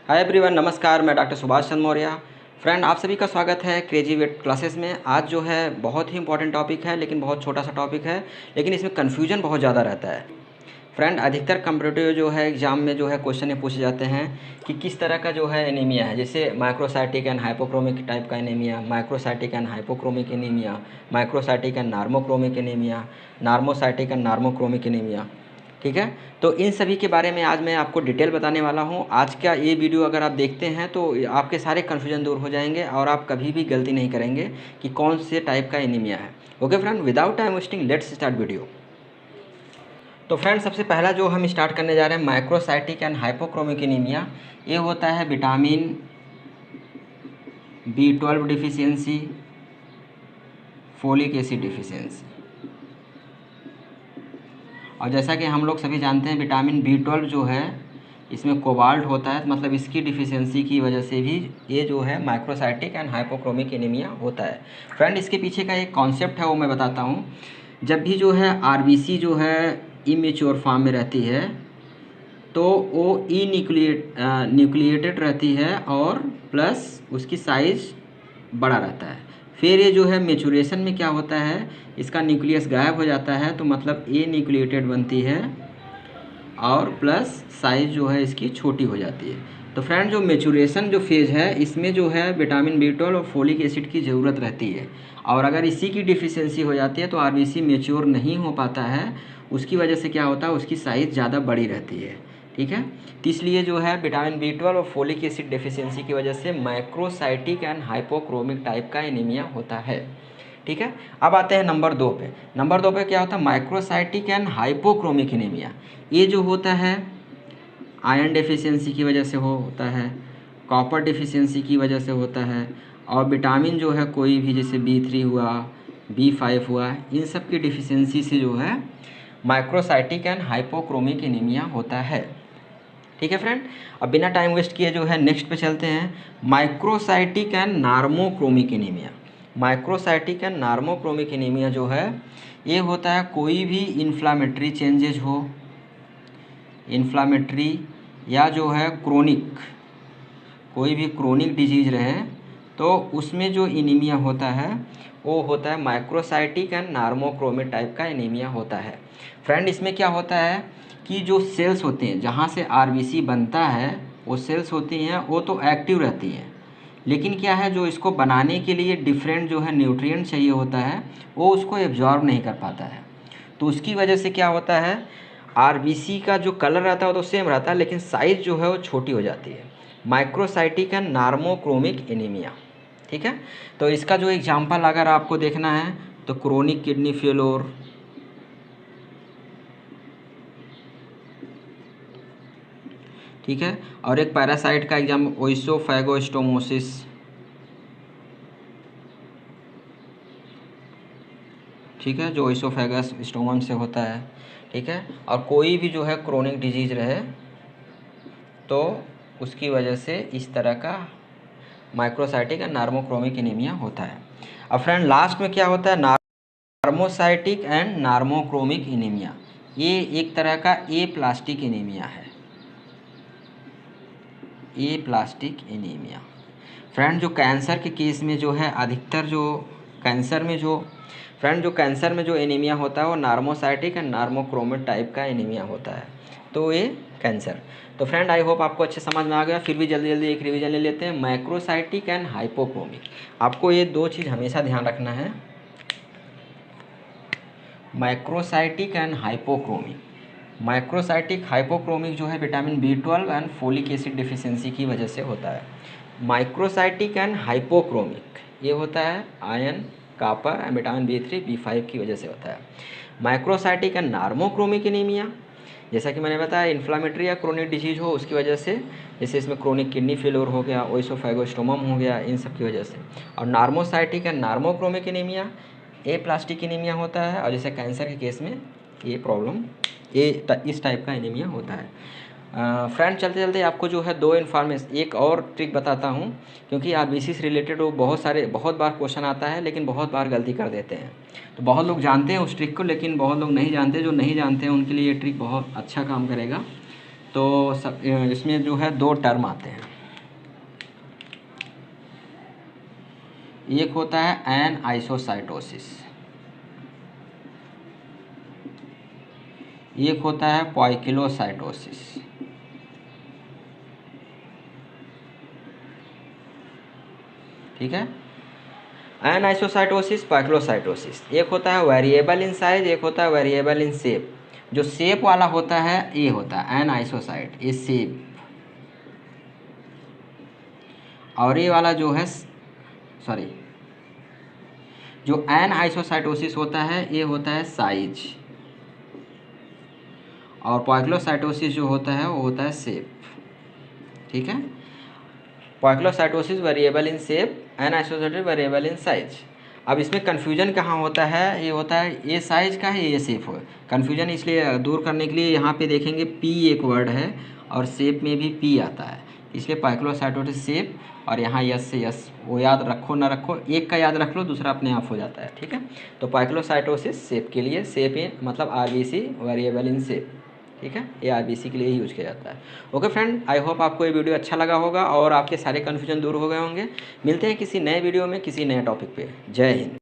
Hi everyone, नमस्कार। मैं doctor Subhash Chandra Maurya. Friend, आप सभी का स्वागत है क्रेजी वेट क्लासेस में। आज जो है बहुत ही इंपॉर्टेंट टॉपिक है, लेकिन बहुत छोटा सा टॉपिक है, लेकिन इसमें कन्फ्यूजन बहुत ज़्यादा रहता है। फ्रेंड, अधिकतर कम्पिटिटिव जो है एग्जाम में जो है क्वेश्चन ये पूछे जाते हैं कि किस तरह का जो है एनीमिया है, जैसे माइक्रोसाइटिक एंड हाइपोक्रोमिक टाइप का anaemia, microcytic and hypochromic anaemia, microcytic and normochromic anaemia, नार्मोसाइटिक and normochromic anaemia. ठीक है, तो इन सभी के बारे में आज मैं आपको डिटेल बताने वाला हूँ। आज का ये वीडियो अगर आप देखते हैं तो आपके सारे कन्फ्यूजन दूर हो जाएंगे और आप कभी भी गलती नहीं करेंगे कि कौन से टाइप का एनीमिया है। Okay friend, without time wasting let's start video. तो फ्रेंड, सबसे पहला जो हम स्टार्ट करने जा रहे हैं माइक्रोसाइटिक एंड हाइपोक्रोमिक एनीमिया। ये होता है vitamin B12 deficiency, folic acid deficiency. और जैसा कि हम लोग सभी जानते हैं विटामिन B12 जो है इसमें कोबाल्ट होता है, मतलब इसकी डिफिशियंसी की वजह से भी ये जो है माइक्रोसाइटिक एंड हाइपोक्रोमिक एनीमिया होता है। फ्रेंड, इसके पीछे का एक कॉन्सेप्ट है वो मैं बताता हूँ। जब भी जो है आरबीसी जो है इमेच्योर फॉर्म में रहती है तो वो न्यूक्लिएटेड रहती है और प्लस उसकी साइज़ बड़ा रहता है। फिर ये जो है मेचुरेशन में क्या होता है, इसका न्यूक्लियस गायब हो जाता है, तो मतलब ए न्यूक्लिएटेड बनती है और प्लस साइज़ जो है इसकी छोटी हो जाती है। तो फ्रेंड, जो मेचुरेशन जो फेज़ है इसमें जो है विटामिन B12 और फोलिक एसिड की ज़रूरत रहती है, और अगर इसी की डिफिशियंसी हो जाती है तो आरबीसी मेच्योर नहीं हो पाता है। उसकी वजह से क्या होता है, उसकी साइज़ ज़्यादा बड़ी रहती है। ठीक है, तो इसलिए जो है विटामिन B12 और फोलिक एसिड डेफिशिएंसी की वजह से माइक्रोसाइटिक एंड हाइपोक्रोमिक टाइप का एनीमिया होता है। ठीक है, अब आते हैं नंबर 2 पे। नंबर 2 पे क्या होता है, माइक्रोसाइटिक एंड हाइपोक्रोमिक एनीमिया। ये जो होता है आयरन डेफिशिएंसी की वजह से होता है, कॉपर डेफिशिएंसी की वजह से होता है, और विटामिन जो है कोई भी जैसे B3 हुआ, B5 हुआ, इन सब की डिफिशियंसी से जो है माइक्रोसाइटिक एंड हाइपोक्रोमिक एनीमिया होता है। ठीक है फ्रेंड, अब बिना टाइम वेस्ट किए जो है नेक्स्ट पे चलते हैं, microcytic and normochromic anaemia. Microcytic and normochromic anaemia जो है ये होता है कोई भी इन्फ्लामेटरी चेंजेज हो, इन्फ्लामेटरी या जो है क्रोनिक, कोई भी क्रोनिक डिजीज रहे तो उसमें जो एनीमिया होता है वो होता है माइक्रोसाइटिक एंड नार्मोक्रोमिक टाइप का एनीमिया होता है। फ्रेंड, इसमें क्या होता है कि जो सेल्स होते हैं जहाँ से आरबीसी बनता है वो सेल्स होती हैं वो तो एक्टिव रहती हैं, लेकिन क्या है जो इसको बनाने के लिए डिफरेंट जो है न्यूट्रिएंट चाहिए होता है वो उसको एब्जॉर्ब नहीं कर पाता है। तो उसकी वजह से क्या होता है, आरबीसी का जो कलर रहता है वो तो सेम रहता है, लेकिन साइज़ जो है वो छोटी हो जाती है। Microcytic and normochromic anaemia. ठीक है, तो इसका जो एग्जांपल अगर आपको देखना है तो क्रोनिक किडनी फेलोर, ठीक है, और एक पैरासाइट का एग्जाम ओइसोफैगोस्टोमोसिस। ठीक है, जो ओइसोफैगस स्टोमन से होता है। ठीक है, और कोई भी जो है क्रोनिक डिजीज रहे तो उसकी वजह से इस तरह का माइक्रोसाइटिक एंड नार्मोक्रोमिक एनीमिया होता है। अब फ्रेंड, लास्ट में क्या होता है, नार्मोसाइटिक एंड नार्मोक्रोमिक एनीमिया। ये एक तरह का ए प्लास्टिक एनीमिया है, ए प्लास्टिक एनीमिया। फ्रेंड, जो कैंसर के केस में जो है अधिकतर जो कैंसर में जो कैंसर में जो एनीमिया होता है वो नार्मोसाइटिक एंड नार्मोक्रोमिक टाइप का एनीमिया होता है, तो ये कैंसर। तो फ्रेंड, आई होप आपको अच्छे समझ में आ गया। फिर भी जल्दी जल्दी एक रिवीजन ले लेते हैं, माइक्रोसाइटिक एंड हाइपोक्रोमिक। आपको ये दो चीज़ हमेशा ध्यान रखना है, microcytic and hypochromic. Microcytic hypochromic जो है vitamin B12 and folic acid deficiency की वजह से होता है। माइक्रोसाइटिक एंड हाइपोक्रोमिक ये होता है iron, copper and vitamin B3 B5 की वजह से होता है। माइक्रोसाइटिक एंड नार्मोक्रोमिक एनीमिया, जैसा कि मैंने बताया इन्फ्लामेटरी या क्रोनिक डिजीज हो उसकी वजह से, जैसे इसमें क्रोनिक किडनी फेलोर हो गया, ओइसोफैगोस्टोमम हो गया, इन सब की वजह से। और नार्मोसाइटिक and normochromic anaemia A plastic anaemia होता है, और जैसे कैंसर के केस में ये प्रॉब्लम इस टाइप का एनीमिया होता है। फ्रेंड, चलते चलते आपको जो है दो इन्फॉर्मेशन एक और ट्रिक बताता हूँ, क्योंकि आरबीसी से रिलेटेड वो बहुत बार क्वेश्चन आता है, लेकिन बहुत बार गलती कर देते हैं। तो बहुत लोग जानते हैं उस ट्रिक को, लेकिन बहुत लोग नहीं जानते। जो नहीं जानते हैं उनके लिए ये ट्रिक बहुत अच्छा काम करेगा। तो इसमें जो है दो टर्म आते हैं, एक होता है एन आइसोसाइटोसिस, एक होता है पॉइकिलोसाइटोसिस। ठीक है, एन आइसोसाइटोसिस, पॉइकिलोसाइटोसिस। एक होता है वेरिएबल इन साइज, एक होता है वेरिएबल इन शेप। जो शेप वाला होता है ये होता है एन आइसोसाइट, ये शेप। और ये वाला जो है सॉरी, जो एन आइसोसाइटोसिस होता है ये होता है साइज, और पॉइकिलोसाइटोसिस जो होता है वो होता है शेप। ठीक है, poikilocytosis variable in shape, anisocytosis variable in size. अब इसमें कन्फ्यूजन कहाँ होता है, ये होता है ये साइज का है ये शेप हो। कन्फ्यूजन इसलिए दूर करने के लिए यहाँ पे देखेंगे पी एक वर्ड है और शेप में भी पी आता है, इसलिए पॉइकिलोसाइटोसिस शेप, और यहाँ यस से यस, वो याद रखो ना रखो, एक का याद रख लो दूसरा अपने आप हो जाता है। ठीक है, तो पॉइकिलोसाइटोसिस शेप के लिए, शेप इन मतलब आरबीसी वेरिएबल इन शेप। ठीक है, ये आरबीसी के लिए ही यूज किया जाता है। ओके फ्रेंड, आई होप आपको ये वीडियो अच्छा लगा होगा और आपके सारे कन्फ्यूजन दूर हो गए होंगे। मिलते हैं किसी नए वीडियो में किसी नए टॉपिक पे। जय हिंद।